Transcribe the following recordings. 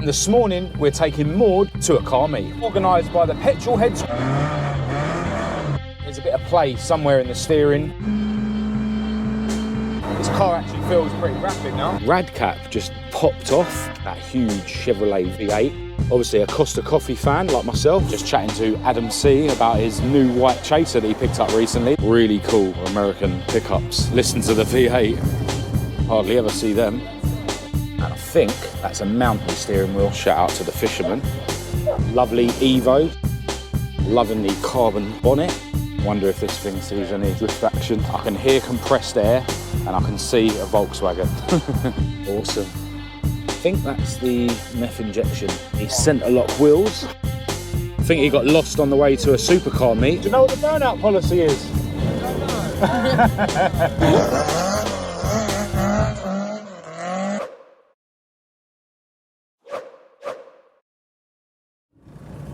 This morning we're taking Maude to a car meet, organised by the Petrol Heads. There's a bit of play somewhere in the steering. This car actually feels pretty rapid now. Radcap just popped off that huge Chevrolet V8. Obviously a Costa Coffee fan like myself, just chatting to Adam C about his new white Chaser that he picked up recently. Really cool American pickups. Listen to the V8, hardly ever see them. And I think that's a mountain steering wheel. Shout out to the fisherman. Lovely Evo, loving the carbon bonnet. Wonder if this thing sees any drift action. I can hear compressed air and I can see a Volkswagen. Awesome. I think that's the meth injection. He centre lock wheels. I think he got lost on the way to a supercar meet. Do you know what the burnout policy is? I don't know.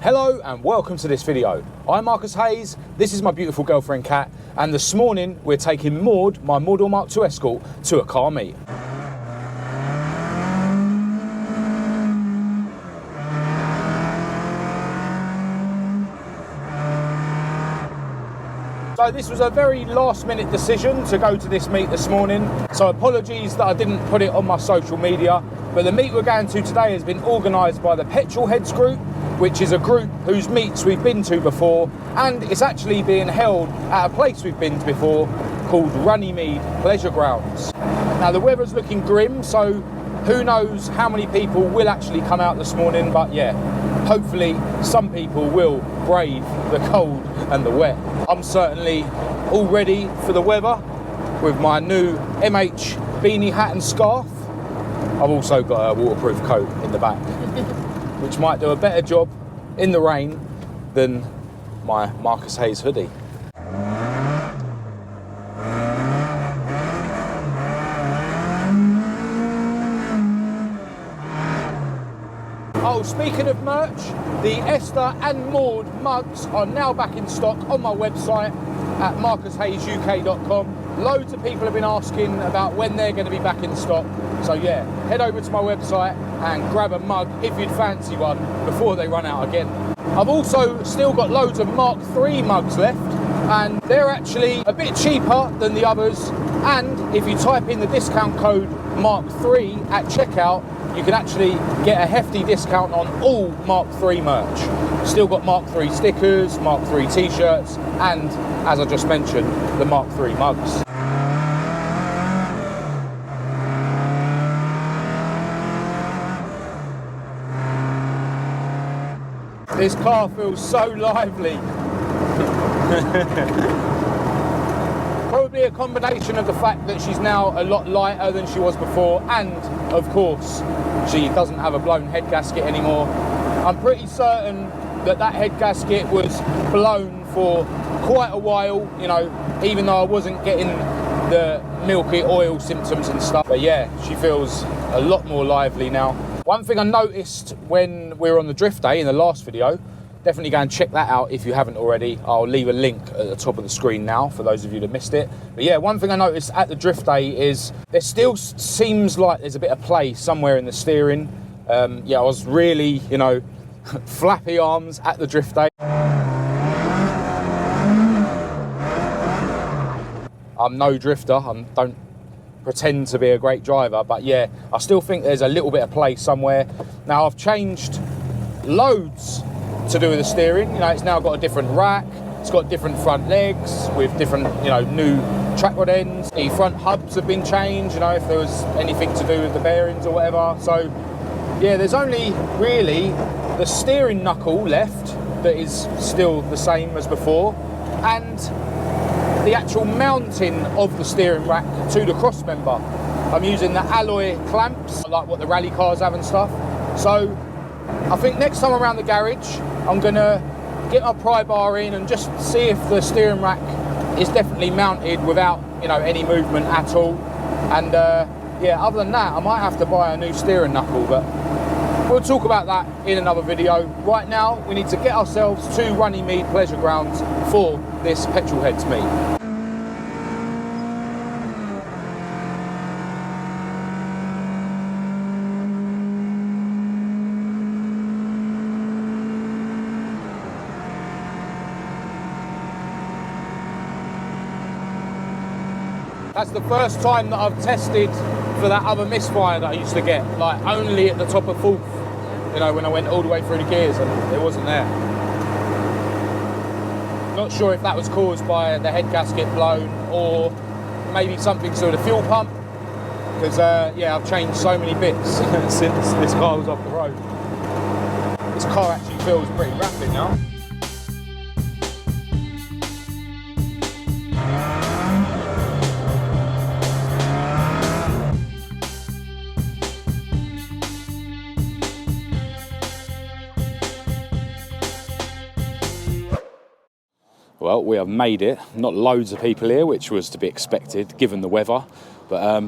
Hello and welcome to this video. I'm Marcus Hayes, this is my beautiful girlfriend Kat, and this morning we're taking Maude, my Maude Mk2 Escort, to a car meet. So this was a very last minute decision to go to this meet this morning, so apologies that I didn't put it on my social media, but the meet we're going to today has been organised by the Petrol Heads group, which is a group whose meets we've been to before, and it's actually being held at a place we've been to before called Runnymede Pleasure Grounds. Now the weather's looking grim, so who knows how many people will actually come out this morning, but yeah, hopefully some people will brave the cold and the wet. I'm certainly all ready for the weather with my new MH beanie hat and scarf. I've also got a waterproof coat in the back, which might do a better job in the rain than my Marcus Hayes hoodie. Oh, speaking of merch, the Esther and Maude mugs are now back in stock on my website at marcushayesuk.com. Loads of people have been asking about when they're going to be back in stock. So yeah, head over to my website and grab a mug if you'd fancy one before they run out again. I've also still got loads of Mark III mugs left, and they're actually a bit cheaper than the others. And if you type in the discount code Mark III at checkout, you can actually get a hefty discount on all Mark III merch. Still got Mark III stickers, Mark III t-shirts, and as I just mentioned, the Mark III mugs. This car feels so lively. Probably a combination of the fact that she's now a lot lighter than she was before, and of course she doesn't have a blown head gasket anymore. I'm pretty certain that that head gasket was blown for quite a while, you know, even though I wasn't getting the milky oil symptoms and stuff. But yeah, she feels a lot more lively now. One thing I noticed when we were on the drift day in the last video, definitely go and check that out if you haven't already. I'll leave a link at the top of the screen now for those of you that missed it. But yeah, one thing I noticed at the drift day is there still seems like there's a bit of play somewhere in the steering. Yeah, I was really, you know, flappy arms at the drift day. I'm no drifter, I don't pretend to be a great driver, but yeah, I still think there's a little bit of play somewhere. Now I've changed loads to do with the steering. You know, it's now got a different rack, it's got different front legs with different, you know, new track rod ends. The front hubs have been changed, you know, if there was anything to do with the bearings or whatever. So yeah, there's only really the steering knuckle left that is still the same as before, and the actual mounting of the steering rack to the cross member. I'm using the alloy clamps, like what the rally cars have and stuff. So I think next time around the garage, I'm gonna get my pry bar in and just see if the steering rack is definitely mounted without, you know, any movement at all. And yeah, other than that, I might have to buy a new steering knuckle, but we'll talk about that in another video. Right now, we need to get ourselves to Runnymede Pleasure Grounds for this Petrol Heads meet. That's the first time that I've tested for that other misfire that I used to get, like only at the top of fourth, you know, when I went all the way through the gears and it wasn't there. Not sure if that was caused by the head gasket blown or maybe something to do with the fuel pump, because yeah, I've changed so many bits since this car was off the road. This car actually feels pretty rapid now. Well, we have made it. Not loads of people here, which was to be expected given the weather, but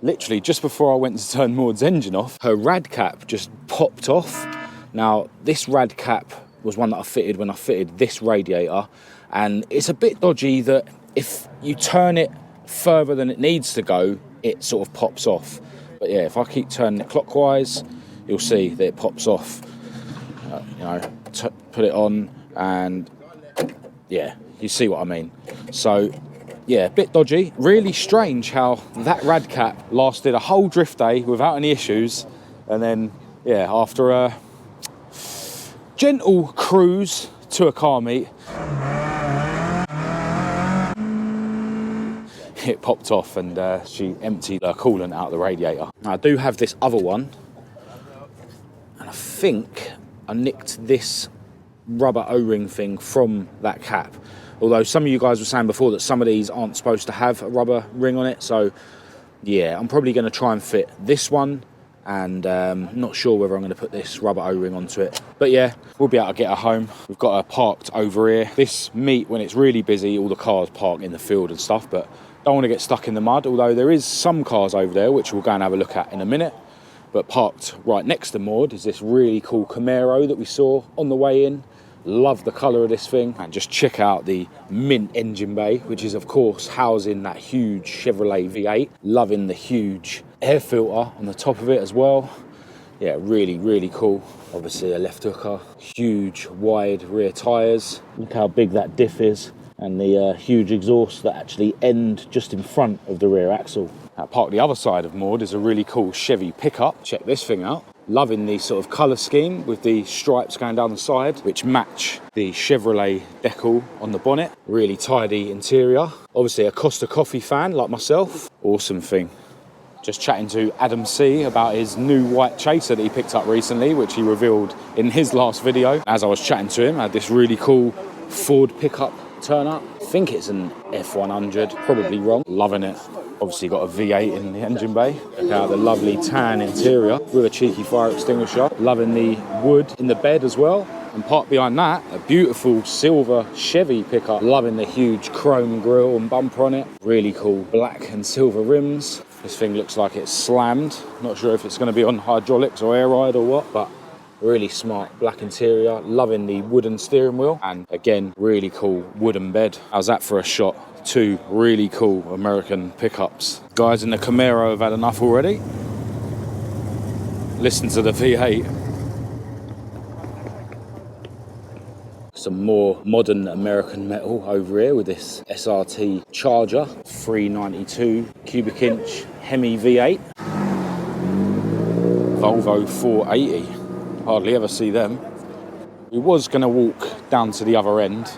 literally just before I went to turn Maude's engine off, her rad cap just popped off. Now, this rad cap was one that I fitted when I fitted this radiator, and it's a bit dodgy that if you turn it further than it needs to go, it sort of pops off. But yeah, if I keep turning it clockwise, you'll see that it pops off. You know, put it on and yeah, you see what I mean. So, yeah, a bit dodgy. Really strange how that rad cap lasted a whole drift day without any issues. And then, yeah, after a gentle cruise to a car meet, it popped off and she emptied her coolant out of the radiator. Now, I do have this other one. And I think I nicked this rubber O-ring thing from that cap, although some of you guys were saying before that some of these aren't supposed to have a rubber ring on it. So yeah, I'm probably going to try and fit this one, and not sure whether I'm going to put this rubber O-ring onto it, but yeah, we'll be able to get her home. We've got her parked over here. This meet, when it's really busy, all the cars park in the field and stuff, but don't want to get stuck in the mud, although there is some cars over there which we'll go and have a look at in a minute. But parked right next to Maude is this really cool Camaro that we saw on the way in. Love the colour of this thing. And just check out the mint engine bay, which is of course housing that huge Chevrolet V8. Loving the huge air filter on the top of it as well. Yeah, really, really cool. Obviously a left hooker, huge wide rear tyres. Look how big that diff is. And the huge exhaust that actually end just in front of the rear axle. Now, parked the other side of Maude is a really cool Chevy pickup. Check this thing out. Loving the sort of colour scheme with the stripes going down the side, which match the Chevrolet decal on the bonnet. Really tidy interior. Obviously a Costa Coffee fan like myself. Awesome thing. Just chatting to Adam C about his new white Chaser that he picked up recently, which he revealed in his last video. As I was chatting to him, I had this really cool Ford pickup turn up. I think it's an F100, probably wrong. Loving it. Obviously got a V8 in the engine bay. Check out the lovely tan interior with a cheeky fire extinguisher. Loving the wood in the bed as well. And parked behind that, a beautiful silver Chevy pickup. Loving the huge chrome grille and bumper on it. Really cool black and silver rims. This thing looks like it's slammed. Not sure if it's going to be on hydraulics or air ride or what, but really smart black interior. Loving the wooden steering wheel. And again, really cool wooden bed. How's that for a shot? Two really cool American pickups. Guys in the Camaro have had enough already. Listen to the V8. Some more modern American metal over here with this SRT Charger 392 cubic inch Hemi V8. Volvo 480. Hardly ever see them. We was going to walk down to the other end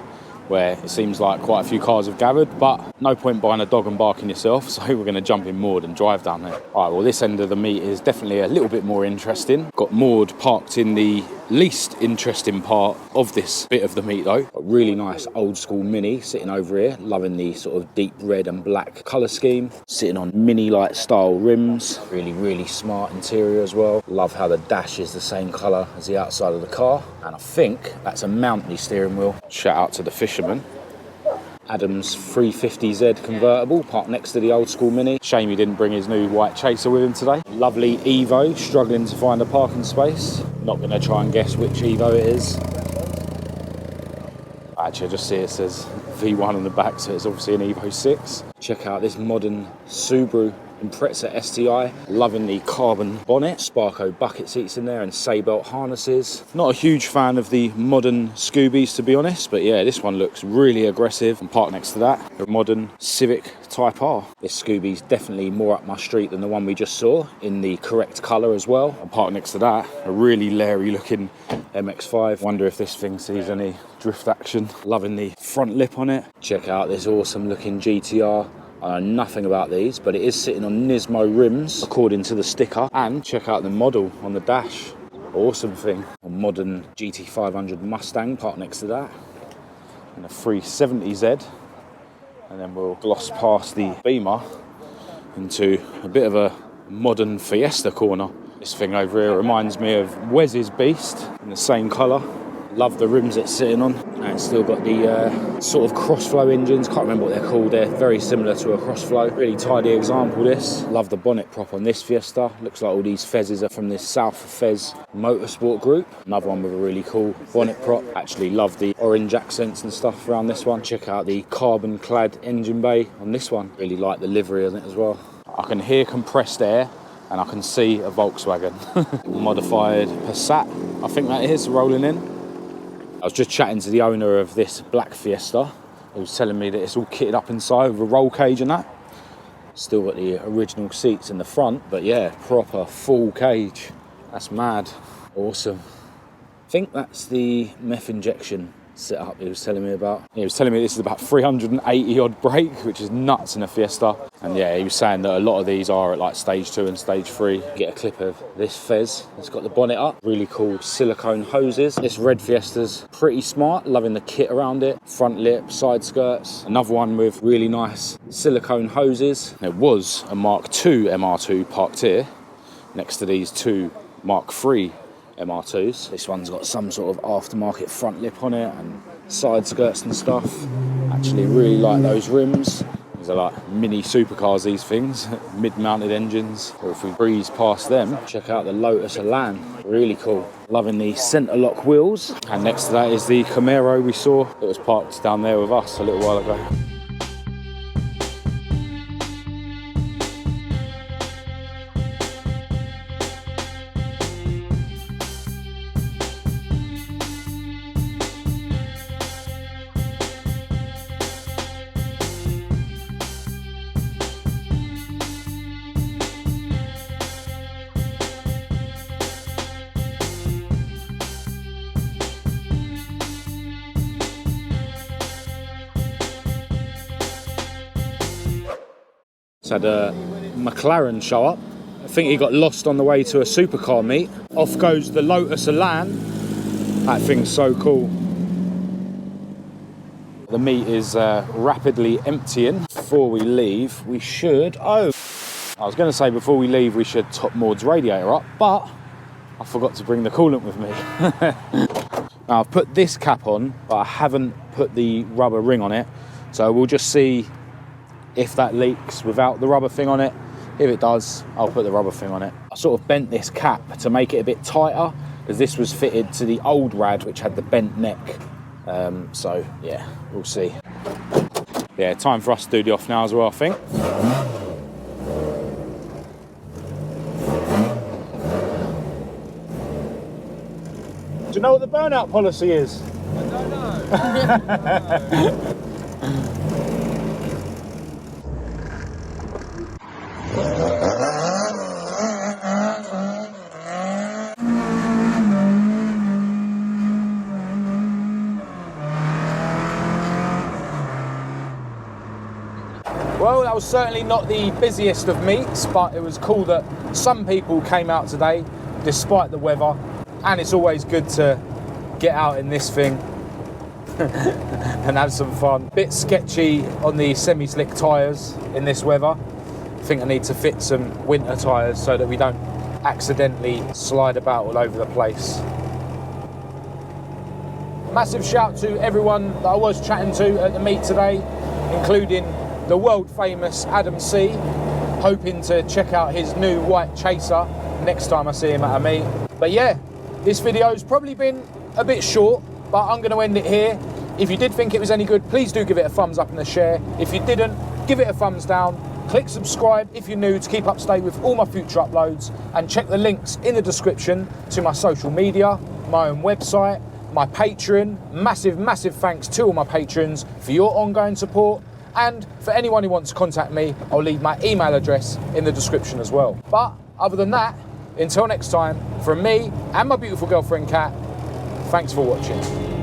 where it seems like quite a few cars have gathered, but no point buying a dog and barking yourself, so we're going to jump in Maude and drive down there. All right, well, this end of the meet is definitely a little bit more interesting. Got Maude parked in the least interesting part of this bit of the meet though. A really nice old school Mini sitting over here. Loving the sort of deep red and black colour scheme. Sitting on Mini light style rims. Really, really smart interior as well. Love how the dash is the same colour as the outside of the car. And I think that's a Mountney steering wheel. Shout out to the fisherman. Adam's 350Z convertible parked next to the old school Mini. Shame he didn't bring his new white Chaser with him today. Lovely Evo, struggling to find a parking space. Not going to try and guess which Evo it is. Actually, I just see it says V1 on the back, so it's obviously an Evo 6. Check out this modern Subaru Impreza STI. Loving the carbon bonnet, Sparco bucket seats in there and Saybelt harnesses. Not a huge fan of the modern Scoobies, to be honest, but yeah, this one looks really aggressive. And parked next to that, a modern Civic Type R. This Scooby's definitely more up my street than the one we just saw, in the correct colour as well. And parked next to that, a really Larry looking MX-5. Wonder if this thing sees any drift action. Loving the front lip on it. Check out this awesome looking GTR. I know nothing about these, but it is sitting on Nismo rims according to the sticker. And check out the model on the dash. Awesome thing. A modern GT500 Mustang parked next to that. And a 370Z. And then we'll gloss past the Beamer into a bit of a modern Fiesta corner. This thing over here reminds me of Wes's Beast in the same colour. Love the rims it's sitting on, and it's still got the sort of crossflow engines. Can't remember what they're called. They're very similar to a crossflow. Really tidy example this. Love the bonnet prop on this Fiesta. Looks like all these Fezzes are from this South Fez Motorsport group. Another one with a really cool bonnet prop. Actually love the orange accents and stuff around this one. Check out the carbon clad engine bay on this one. Really like the livery on it as well. I can hear compressed air and I can see a Volkswagen. Modified Passat, I think that is, rolling in. I was just chatting to the owner of this black Fiesta. He was telling me that it's all kitted up inside with a roll cage and that. Still got the original seats in the front, but yeah, proper full cage. That's mad. Awesome. I think that's the meth injection setup he was telling me about. He was telling me this is about 380 odd brake, which is nuts in a Fiesta. And yeah, he was saying that a lot of these are at like stage 2 and stage 3. Get a clip of this Fez. It's got the bonnet up. Really cool silicone hoses. This red Fiesta's pretty smart. Loving the kit around it. Front lip, side skirts. Another one with really nice silicone hoses. There was a Mark II MR2 parked here next to these two Mark III MR2s. This one's got some sort of aftermarket front lip on it and side skirts and stuff. Actually really like those rims. These are like mini supercars, these things. Mid-mounted engines. Or if we breeze past them, check out the Lotus Elan. Really cool. Loving the centre lock wheels. And next to that is the Camaro we saw that was parked down there with us a little while ago. Had a McLaren show up. I think he got lost on the way to a supercar meet. Off goes the Lotus Elan. That thing's so cool. The meet is rapidly emptying. Before we leave, we should... I was going to say before we leave, we should top Maude's radiator up, but I forgot to bring the coolant with me. Now, I've put this cap on, but I haven't put the rubber ring on it. So we'll just see if that leaks without the rubber thing on it. If it does, I'll put the rubber thing on it. I sort of bent this cap to make it a bit tighter because this was fitted to the old rad which had the bent neck. So yeah, we'll see. Yeah, time for us to do the off now as well, I think. Do you know what the burnout policy is? I don't know. Well, that was certainly not the busiest of meets, but it was cool that some people came out today despite the weather, and it's always good to get out in this thing and have some fun. Bit sketchy on the semi-slick tyres in this weather. I think I need to fit some winter tyres so that we don't accidentally slide about all over the place. Massive shout to everyone that I was chatting to at the meet today, including the world famous Adam C. Hoping to check out his new white Chaser next time I see him at a meet. But yeah, this video's probably been a bit short, but I'm going to end it here. If you did think it was any good, please do give it a thumbs up and a share. If you didn't, give it a thumbs down. Click subscribe if you're new to keep up to date with all my future uploads, and check the links in the description to my social media, my own website, my Patreon. Massive thanks to all my patrons for your ongoing support, and for anyone who wants to contact me, I'll leave my email address in the description as well. But other than that, until next time, from me and my beautiful girlfriend Kat, thanks for watching.